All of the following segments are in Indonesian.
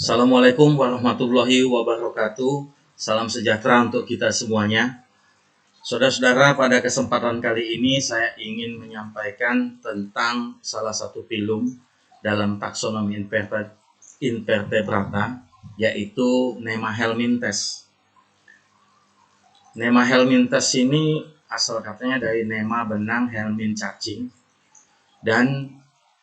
Assalamualaikum warahmatullahi wabarakatuh. Salam sejahtera untuk kita semuanya. Saudara-saudara, pada kesempatan kali ini saya ingin menyampaikan tentang salah satu filum dalam taksonomi invertebrata, yaitu Nema helminthes. Nema helminthes ini asal katanya dari nema benang helmin cacing dan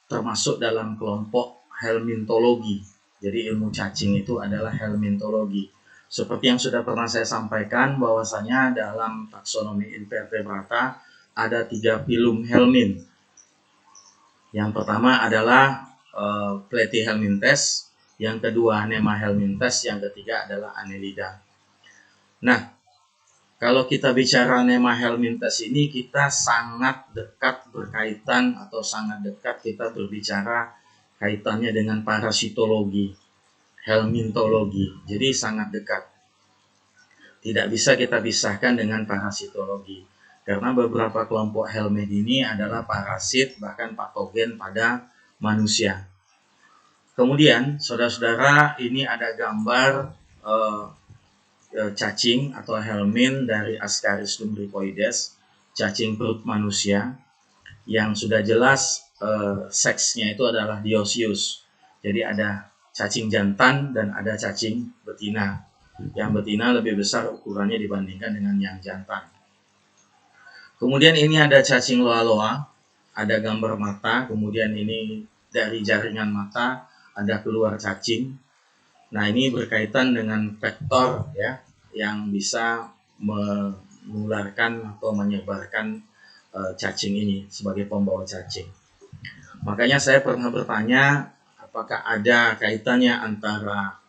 termasuk dalam kelompok helmintologi. Jadi ilmu cacing itu adalah helmintologi. Seperti yang sudah pernah saya sampaikan bahwasanya dalam taksonomi invertebrata ada 3 filum helmin. Yang pertama adalah Platyhelminthes, yang kedua Nema helminthes, yang ketiga adalah Annelida. Nah, kalau kita bicara Nema helminthes ini, kita sangat dekat berkaitan atau sangat dekat kita berbicara kaitannya dengan parasitologi, helmintologi. Jadi sangat dekat. Tidak bisa kita pisahkan dengan parasitologi. Karena beberapa kelompok helmin ini adalah parasit bahkan patogen pada manusia. Kemudian, saudara-saudara, ini ada gambar cacing atau helmin dari Ascaris lumbricoides, cacing perut manusia, yang sudah jelas seksnya itu adalah dioecious. Jadi ada cacing jantan dan ada cacing betina. Yang betina lebih besar ukurannya dibandingkan dengan yang jantan. Kemudian ini ada cacing loa-loa, ada gambar mata, kemudian ini dari jaringan mata ada keluar cacing. Nah, ini berkaitan dengan vektor ya, yang bisa menularkan atau menyebarkan cacing ini sebagai pembawa cacing. Makanya saya pernah bertanya apakah ada kaitannya antara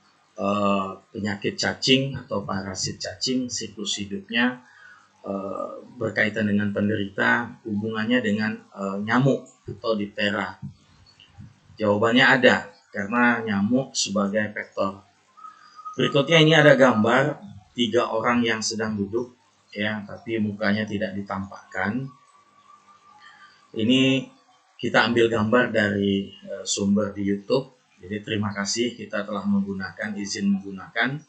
penyakit cacing atau parasit cacing, siklus hidupnya berkaitan dengan penderita, hubungannya dengan nyamuk atau diphtheria. Jawabannya ada, karena nyamuk sebagai vektor. Berikutnya ini ada gambar 3 orang yang sedang duduk ya, tapi mukanya tidak ditampakkan. Ini kita ambil gambar dari sumber di YouTube. Jadi terima kasih kita telah izin menggunakan.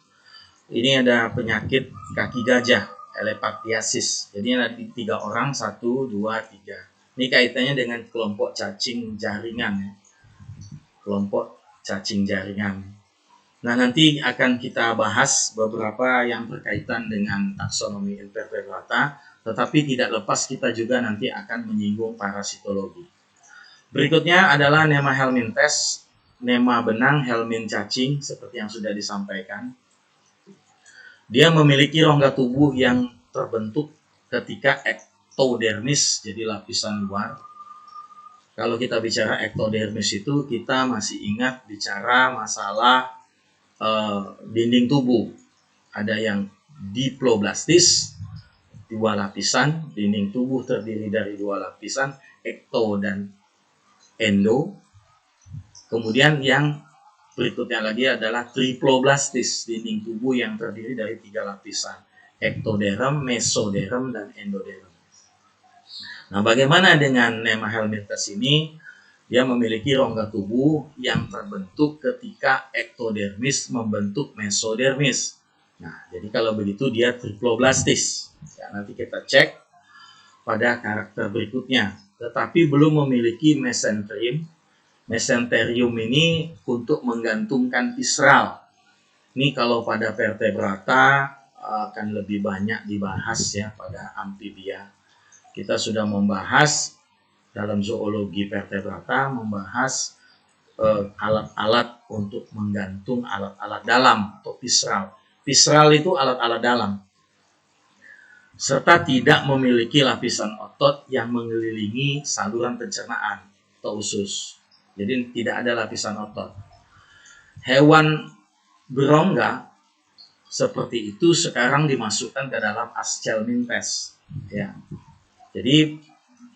Ini ada penyakit kaki gajah, elephantiasis. Jadi ada 3 orang, 1, 2, 3. Ini kaitannya dengan kelompok cacing jaringan ya. Kelompok cacing jaringan. Nah, nanti akan kita bahas beberapa yang berkaitan dengan taksonomi invertebrata, tetapi tidak lepas kita juga nanti akan menyinggung parasitologi. Berikutnya adalah Nema helminthes, nema benang helmin cacing seperti yang sudah disampaikan. Dia memiliki rongga tubuh yang terbentuk ketika ektodermis, jadi lapisan luar. Kalau kita bicara ektodermis itu kita masih ingat bicara masalah dinding tubuh. Ada yang diploblastis, 2 lapisan, dinding tubuh terdiri dari 2 lapisan, ekto dan endo. Kemudian yang berikutnya lagi adalah triploblastis, dinding tubuh yang terdiri dari 3 lapisan, ektoderm, mesoderm, dan endoderm. Nah, bagaimana dengan Nema helminthes ini? Dia memiliki rongga tubuh yang terbentuk ketika ektodermis membentuk mesodermis. Nah, jadi kalau begitu dia triploblastis. Ya, nanti kita cek pada karakter berikutnya. Tetapi belum memiliki mesenterium. Mesenterium ini untuk menggantungkan visceral. Ini kalau pada vertebrata akan lebih banyak dibahas ya pada amfibia. Kita sudah membahas dalam zoologi vertebrata, membahas alat-alat untuk menggantung alat-alat dalam atau visceral. Visceral itu alat-alat dalam. Serta tidak memiliki lapisan otot yang mengelilingi saluran pencernaan atau usus. Jadi tidak ada lapisan otot. Hewan berongga seperti itu sekarang dimasukkan ke dalam Aschelminthes. Ya. Jadi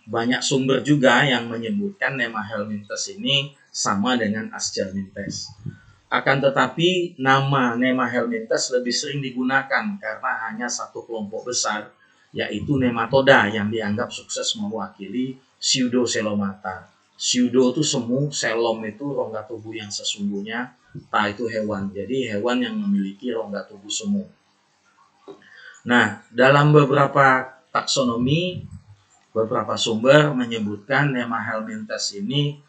banyak sumber juga yang menyebutkan Nema helminthes ini sama dengan Aschelminthes. Akan tetapi nama Nema helminthes lebih sering digunakan karena hanya satu kelompok besar, yaitu nematoda yang dianggap sukses mewakili Pseudocelomata. Pseudo itu semu, selom itu rongga tubuh yang sesungguhnya, ta itu hewan. Jadi hewan yang memiliki rongga tubuh semu. Nah, dalam beberapa taksonomi, beberapa sumber menyebutkan Nemahelminthes ini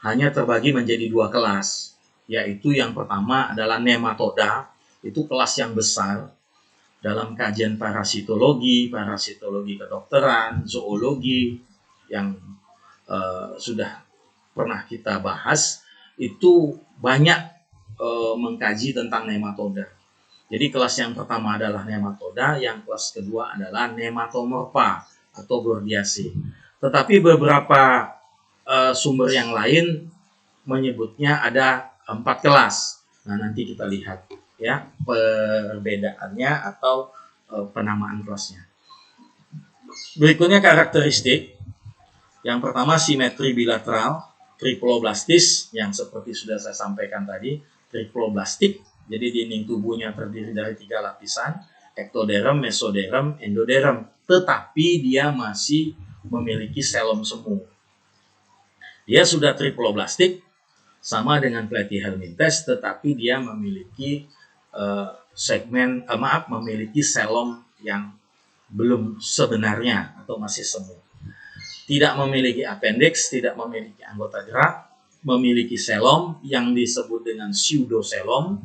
hanya terbagi menjadi dua kelas, yaitu yang pertama adalah nematoda, itu kelas yang besar dalam kajian parasitologi kedokteran, zoologi yang sudah pernah kita bahas, itu banyak mengkaji tentang nematoda. Jadi kelas yang pertama adalah nematoda, yang kelas kedua adalah nematomorpha atau Gordiaceae. Tetapi beberapa sumber yang lain menyebutnya ada 4 kelas. Nah, nanti kita lihat ya perbedaannya atau penamaan kelasnya. Berikutnya karakteristik. Yang pertama simetri bilateral, triploblastis yang seperti sudah saya sampaikan tadi, triploblastik. Jadi dinding tubuhnya terdiri dari 3 lapisan, ektoderm, mesoderm, endoderm. Tetapi dia masih memiliki selom semu. Dia sudah triploblastik, sama dengan Platyhelminthes, tetapi dia memiliki memiliki selom yang belum sebenarnya atau masih semu. Tidak memiliki appendix, tidak memiliki anggota gerak, memiliki selom yang disebut dengan pseudoselom,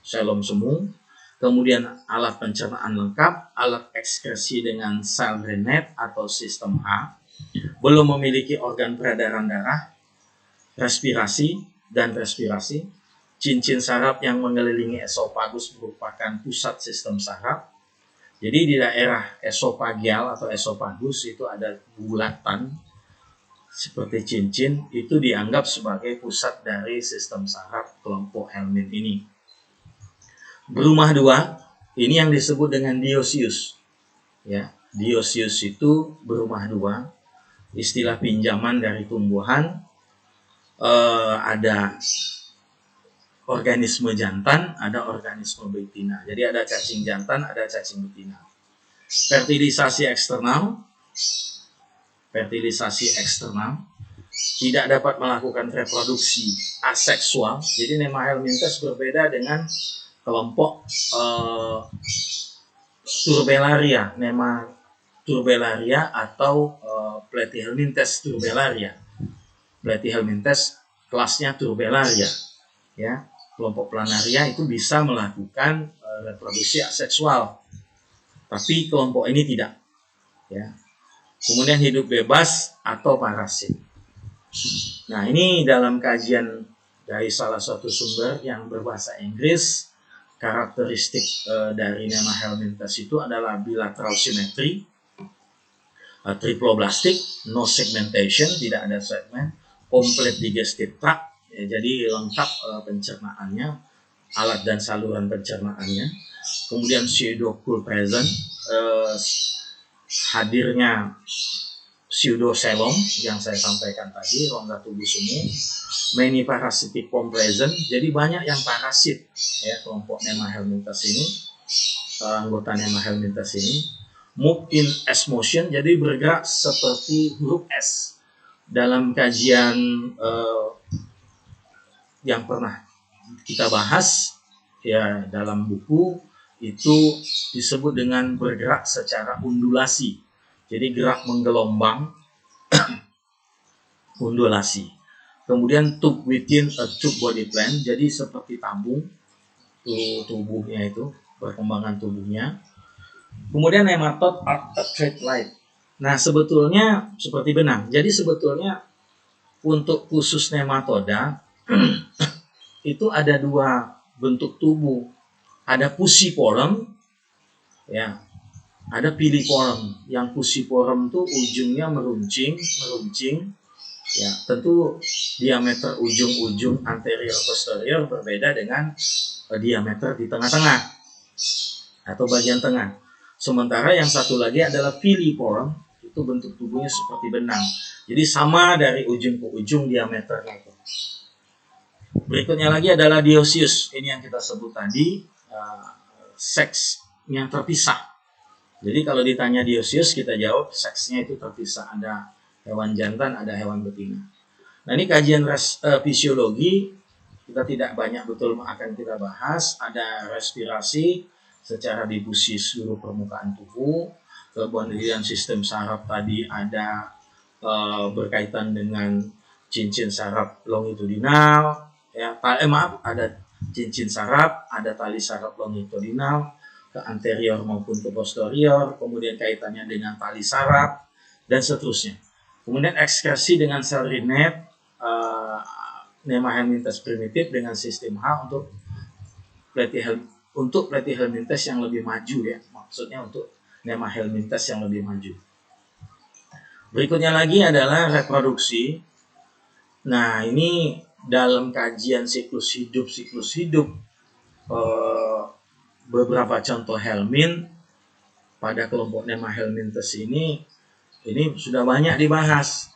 selom semu, kemudian alat pencernaan lengkap, alat ekskresi dengan sel renet atau sistem H, belum memiliki organ peredaran darah, respirasi, cincin saraf yang mengelilingi esofagus merupakan pusat sistem saraf. Jadi di daerah esofagial atau esofagus itu ada bulatan seperti cincin, itu dianggap sebagai pusat dari sistem saraf kelompok helminth ini. Berumah dua, ini yang disebut dengan dioecious. Ya, dioecious itu berumah dua, istilah pinjaman dari tumbuhan. Ada organisme jantan, ada organisme betina. Jadi ada cacing jantan, ada cacing betina. Fertilisasi eksternal tidak dapat melakukan reproduksi aseksual. Jadi Nemahelminthes berbeda dengan kelompok Turbellaria, Turbellaria atau Platyhelminthes turbellaria. Platyhelminthes kelasnya Turbellaria, ya. Kelompok Planaria itu bisa melakukan reproduksi aseksual, tapi kelompok ini tidak, ya. Kemudian hidup bebas atau parasit. Nah, ini dalam kajian dari salah satu sumber yang berbahasa Inggris, karakteristik dari Nemahelminthes itu adalah bilateral symmetry, triploblastic, no segmentation, tidak ada segmen, complete digestive tract, ya, jadi lengkap pencernaannya, alat dan saluran pencernaannya. Kemudian pseudocool present, hadirnya pseudoselom yang saya sampaikan tadi, rongga tubuh semu. Many parasitic form present, jadi banyak yang parasit, ya, kelompok Nemahelminthes ini, anggota Nemahelminthes ini. Move in S motion, jadi bergerak seperti huruf S. Dalam kajian yang pernah kita bahas, ya, dalam buku itu disebut dengan bergerak secara undulasi. Jadi gerak menggelombang, undulasi. Kemudian tube within a tube body plan, jadi seperti tabung tubuhnya itu, perkembangan tubuhnya. Kemudian nematode are a thread light. Nah, sebetulnya seperti benang. Jadi sebetulnya untuk khusus nematoda itu ada 2 bentuk tubuh. Ada pusiform, ya. Ada piliform. Yang pusiform itu ujungnya meruncing, ya. Tentu diameter ujung-ujung anterior posterior berbeda dengan diameter di tengah-tengah atau bagian tengah. Sementara yang satu lagi adalah filiform, itu bentuk tubuhnya seperti benang. Jadi sama dari ujung ke ujung diameternya itu. Berikutnya lagi adalah dioecious. Ini yang kita sebut tadi, seks yang terpisah. Jadi kalau ditanya dioecious, kita jawab seksnya itu terpisah. Ada hewan jantan, ada hewan betina. Nah, ini kajian fisiologi, kita tidak banyak betul akan kita bahas. Ada respirasi secara difusi seluruh permukaan tubuh, kemudian sistem saraf tadi ada berkaitan dengan cincin saraf longitudinal, ya, ada cincin saraf, ada tali saraf longitudinal ke anterior maupun ke posterior, kemudian kaitannya dengan tali saraf dan seterusnya. Kemudian ekskresi dengan sel rinet, nema helminthes primitif dengan sistem H untuk platyhelminthes yang lebih maju, ya, maksudnya untuk nema helminthes yang lebih maju. Berikutnya lagi adalah reproduksi. Nah, ini dalam kajian siklus hidup beberapa contoh helmin pada kelompok nema helminthes ini sudah banyak dibahas.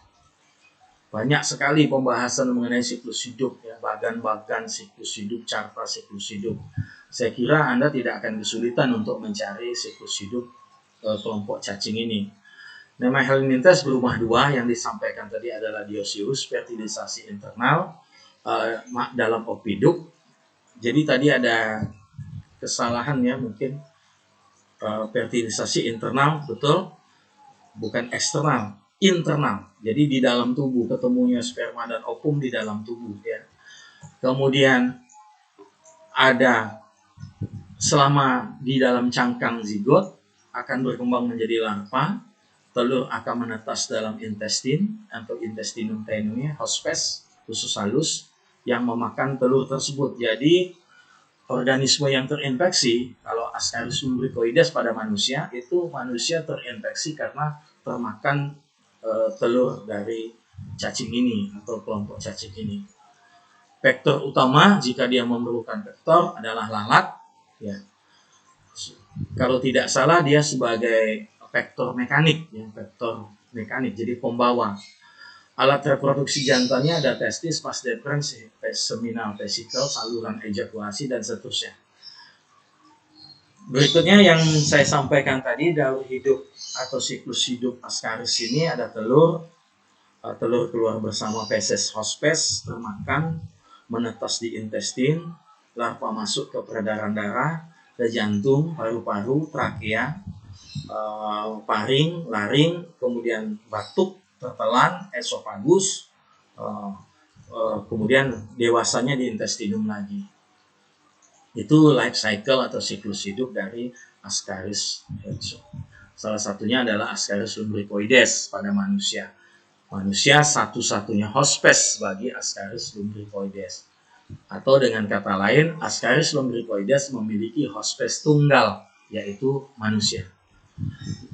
Banyak sekali pembahasan mengenai siklus hidup, ya, bagan-bagan siklus hidup, carta siklus hidup. Saya kira Anda tidak akan kesulitan untuk mencari siklus hidup kelompok cacing ini. Nema helminthes berumah dua, yang disampaikan tadi adalah Dioecious, fertilisasi internal dalam opiduk. Jadi tadi ada kesalahan, ya, mungkin fertilisasi internal, betul, bukan eksternal, internal. Jadi di dalam tubuh, ketemunya sperma dan ovum di dalam tubuh, ya. Kemudian ada selama di dalam cangkang zigot akan berkembang menjadi larva, telur akan menetas dalam intestin atau intestinum tenue, hospes, usus halus yang memakan telur tersebut. Jadi organisme yang terinfeksi, kalau Ascaris lumbricoides pada manusia, itu manusia terinfeksi karena termakan telur dari cacing ini atau kelompok cacing ini. Vektor utama jika dia memerlukan vektor adalah lalat, ya. Kalau tidak salah dia sebagai vektor mekanik, ya, vektor mekanik, jadi pembawa. Alat reproduksi jantannya ada testis, vas deferens, seminal vesicle, saluran ejakulasi dan seterusnya. Berikutnya yang saya sampaikan tadi, daur hidup atau siklus hidup Ascaris ini ada telur keluar bersama feses hospes, termakan, menetas di intestin, larva masuk ke peredaran darah, ke jantung, paru-paru, trakea, paring, laring, kemudian batuk, tertelan, esofagus, kemudian dewasanya di intestinum lagi. Itu life cycle atau siklus hidup dari Ascaris. Salah satunya adalah Ascaris lumbricoides pada manusia. Manusia satu-satunya hospes bagi Ascaris lumbricoides. Atau dengan kata lain, Ascaris lumbricoides memiliki hospes tunggal, yaitu manusia.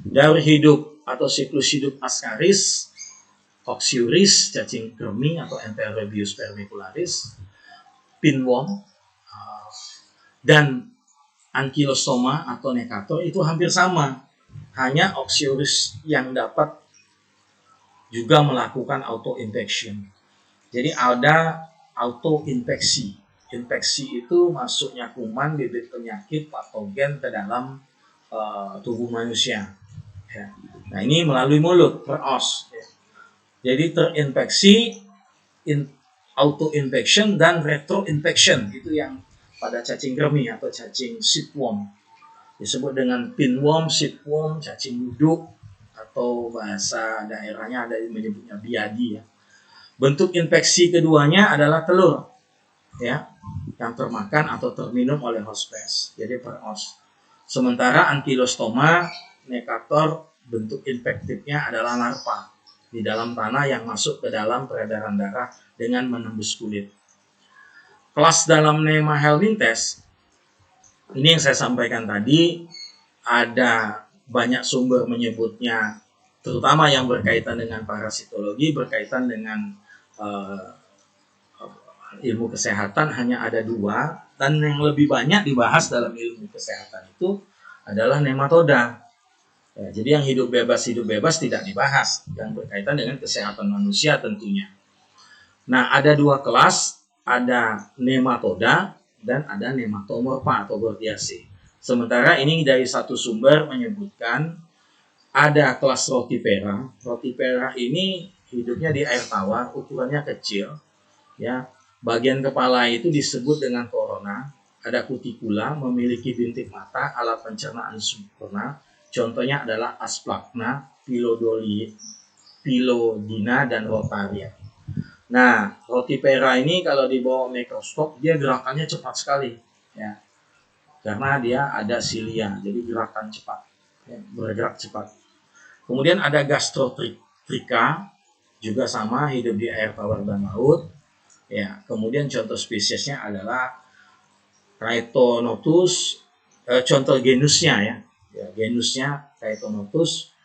Daur hidup atau siklus hidup Ascaris, Oxyuris, cacing kremi atau Enterobius vermicularis, pinworm, dan Ankylostoma atau Necator itu hampir sama. Hanya Oxyuris yang dapat juga melakukan autoinfection. Jadi ada autoinfeksi. Infeksi itu masuknya kuman, bibit penyakit, patogen ke dalam tubuh manusia. Ya. Nah, ini melalui mulut, peros. Ya. Jadi terinfeksi, autoinfection dan retroinfection, itu yang pada cacing kremi atau cacing silkworm. Disebut dengan pinworm, silkworm, cacing duduk, atau bahasa daerahnya ada yang menyebutnya biadi, ya. Bentuk infeksi keduanya adalah telur, ya, yang termakan atau terminum oleh hospes, jadi peros. Sementara Ankylostoma, Necator, bentuk infektifnya adalah larva di dalam tanah yang masuk ke dalam peredaran darah dengan menembus kulit. Kelas dalam nema helminthes, ini yang saya sampaikan tadi, ada banyak sumber menyebutnya, terutama yang berkaitan dengan parasitologi, berkaitan dengan ilmu kesehatan hanya ada dua, dan yang lebih banyak dibahas dalam ilmu kesehatan itu adalah nematoda. Ya, jadi yang hidup bebas tidak dibahas, yang berkaitan dengan kesehatan manusia tentunya. Nah, ada dua kelas, ada nematoda dan ada nematomorfa atau Gordiaceae. Sementara ini dari satu sumber menyebutkan ada kelas Rotifera. Rotifera ini hidupnya di air tawar, ukurannya kecil, ya. Bagian kepala itu disebut dengan corona, ada kutikula, memiliki bintik mata, alat pencernaan sempurna. Contohnya adalah Asplagna, Philodina, dan Rotaria. Nah, Rotipera ini kalau di bawah mikroskop dia gerakannya cepat sekali, ya, karena dia ada silia, jadi gerakan cepat, ya, bergerak cepat. Kemudian ada Gastrotrica, juga sama, hidup di air tawar dan laut. Ya, kemudian contoh spesiesnya adalah Chaetonotus, contoh genusnya ya genusnya Chaetonotus,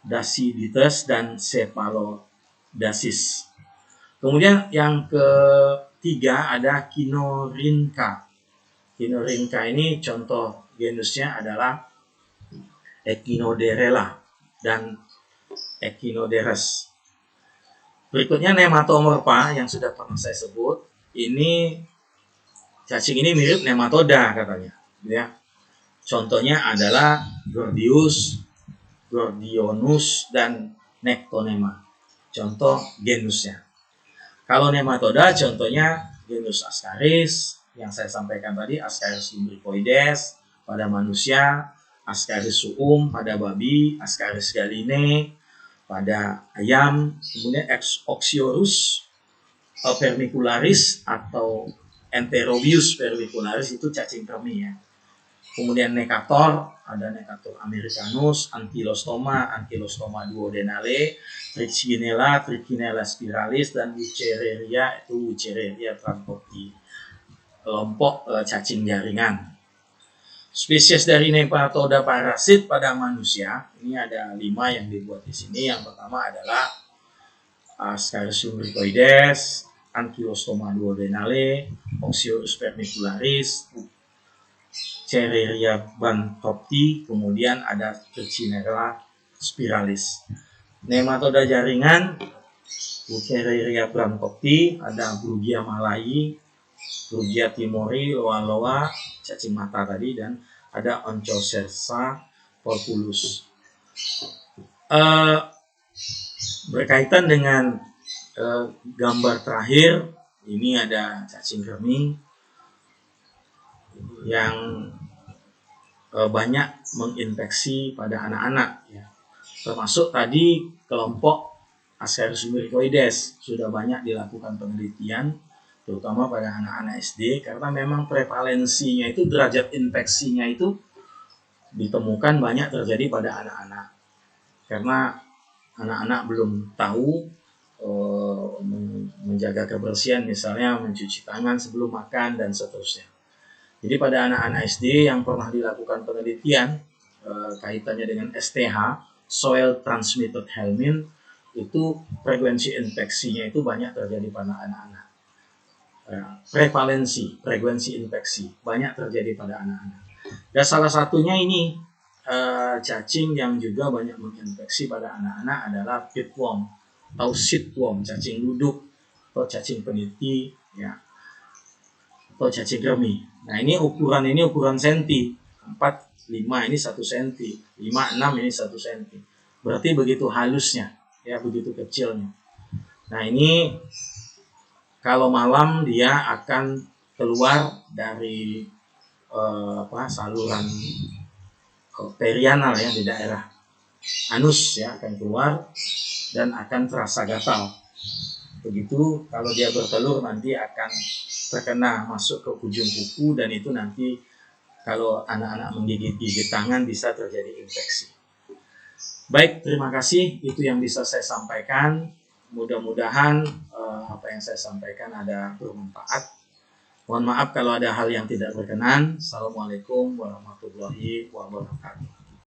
Dasydites, dan Cephalodasis. Kemudian yang ketiga ada Kinorhyncha. Kinorhyncha ini contoh genusnya adalah Echinoderella dan Echinoderes. Berikutnya Nematomorpha yang sudah pernah saya sebut. Ini cacing ini mirip nematoda katanya, ya. Contohnya adalah Gordius, Gordionus, dan Nectonema. Contoh genusnya. Kalau nematoda contohnya genus Ascaris yang saya sampaikan tadi, Ascaris lumbricoides pada manusia, Ascaris suum pada babi, Ascaris galline pada ayam, kemudian Oxyorus vermicularis atau Enterobius vermicularis itu cacing kremi, ya. Kemudian Necator, ada Necator americanus, Ankylostoma duodenale, Trichinella spiralis, dan Wuchereria itu Wuchereria transporti, kelompok cacing jaringan. Spesies dari nematoda parasit pada manusia ini ada 5 yang dibuat di sini. Yang pertama adalah Ascaris lumbricoides, Ankylostoma duodenale, Oxyorus vermicularis, Wuchereria banthopti, kemudian ada Trichinella spiralis. Nematoda jaringan Wuchereria banthopti, ada Brugia malayi, Brugia timori, loa-loa, cacing mata tadi, dan ada Onchocerca porpulus. Berkaitan dengan gambar terakhir, ini ada cacing kremi yang banyak menginfeksi pada anak-anak, ya. Termasuk tadi kelompok Ascaris lumbricoides sudah banyak dilakukan penelitian, terutama pada anak-anak SD, karena memang prevalensinya itu, derajat infeksinya itu ditemukan banyak terjadi pada anak-anak, karena anak-anak belum tahu menjaga kebersihan, misalnya mencuci tangan sebelum makan dan seterusnya. Jadi pada anak-anak SD yang pernah dilakukan penelitian kaitannya dengan STH, Soil Transmitted Helminth, itu frekuensi infeksinya itu banyak terjadi pada anak-anak. Frekuensi infeksi banyak terjadi pada anak-anak. Dan salah satunya ini cacing yang juga banyak menginfeksi pada anak-anak adalah pitworm atau silkworm, cacing duduk atau cacing peniti, ya, atau cacing kremi. Nah, ini ukuran senti, 4, 5 ini 1 senti, 5, 6 ini 1 senti. Berarti begitu halusnya, ya, begitu kecilnya. Nah, ini kalau malam dia akan keluar dari saluran perianal, ya, di daerah anus, ya, akan keluar dan akan terasa gatal. Begitu kalau dia bertelur nanti akan terkena masuk ke ujung kuku, dan itu nanti kalau anak-anak menggigit tangan bisa terjadi infeksi. Baik, terima kasih, itu yang bisa saya sampaikan. Mudah-mudahan apa yang saya sampaikan ada bermanfaat. Mohon maaf kalau ada hal yang tidak berkenan. Assalamualaikum warahmatullahi wabarakatuh.